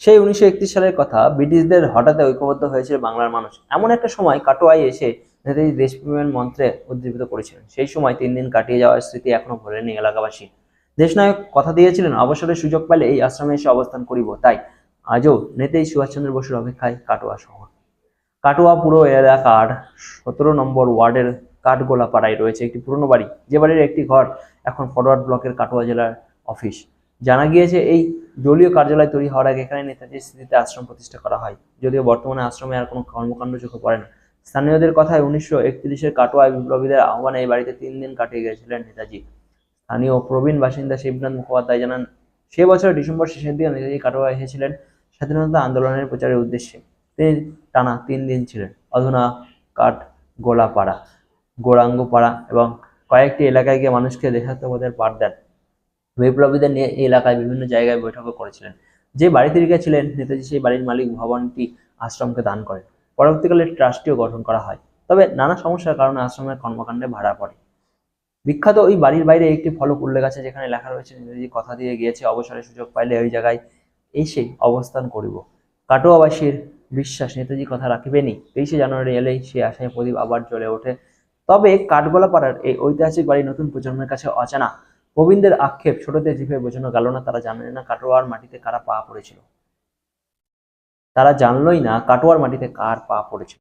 সেই 1931 সালের কথা। ব্রিটিশদের হঠাৎ ঐক্যবদ্ধ হয়েছিল বাংলার মানুষ। এমন একটা সময় কাটোয়ায় এসে নেতাজি দেশপ্রেমের মন্ত্রে উদ্দীপিত করেছিলেন। সেই সময় 3 দিন কাটিয়ে যাওয়ার স্মৃতি এখনো ভোলেনি এলাকাবাসী। দেশনায়ক কথা দিয়েছিলেন, অবসরের সুযোগ পেলে এই আশ্রমে এসে অবস্থান করিব। তাই আজও নেতাজি সুভাষচন্দ্র বসুর অপেক্ষায় কাটোয়া শহর। কাটোয়া পুরো এলাকার 17 নম্বর ওয়ার্ডের কাঠগোলাপাড়ায় রয়েছে একটি পুরনো বাড়ি, যে বাড়ির একটি ঘর এখন ফরওয়ার্ড ব্লকের কাটোয়া জেলার অফিস। জানা গিয়েছে এই দলীয় কার্যালয় তৈরি হওয়ার আগে এখানে নেতাজির স্মৃতিতে আশ্রম প্রতিষ্ঠা করা হয়, যদিও বর্তমানে আশ্রমে আর কোনো কর্মকাণ্ড চোখে পড়ে না। স্থানীয়দের কথায় 1931-এর কাটোয়ায় বিপ্লবীদের আহ্বানে এই বাড়িতে 3 দিন কাটিয়ে গিয়েছিলেন নেতাজি। স্থানীয় প্রবীণ বাসিন্দা শিবনাথ মুখোপাধ্যায় জানান, সে বছর ডিসেম্বর শেষের দিকে নেতাজি কাটোয়া এসেছিলেন স্বাধীনতা আন্দোলনের প্রচারের উদ্দেশ্যে। তিনি টানা 3 দিন ছিলেন। অধুনা কাঠ গোলাপাড়া, গৌরাঙ্গপাড়া এবং কয়েকটি এলাকায় গিয়ে মানুষকে দেশাত্মবোধের পাঠ দেন। বিপ্লবীদের নিয়ে এই এলাকায় বিভিন্ন জায়গায় বৈঠকও করেছিলেন। যে বাড়িতে ছিলেন নেতাজি, সেই বাড়ির মালিক ভবনটি আশ্রমকে দান করেন। পরবর্তীকালে ট্রাস্টিও গঠন করা হয়, তবে নানা সমস্যার কারণে আশ্রমের কর্মকাণ্ডে ভাড়া পড়ে। বিখ্যাত ওই বাড়ির বাইরে একটি ফলক উল্লেখ আছে, যেখানে লেখা রয়েছে, নেতাজি কথা দিয়ে গিয়েছে, অবসরের সুযোগ পাইলে ওই জায়গায় এসে অবস্থান করিব। কাটোয়াবাসীর বিশ্বাস, নেতাজি কথা রাখিবেনি। 23শে জানুয়ারি এলেই সে আশায় প্রদীপ আবার জ্বলে ওঠে। তবে কাঠগোলাপাড়ার এই ঐতিহাসিক বাড়ি নতুন প্রজন্মের কাছে অজানা। প্রবীণদের আক্ষেপ, ছোটদের জিভে বোঝানো গেল না, তারা জানে না কাটোয়ার মাটিতে কারা পা পড়েছিল। তারা জানলই না কাটোয়ার মাটিতে কার পা পড়েছিল।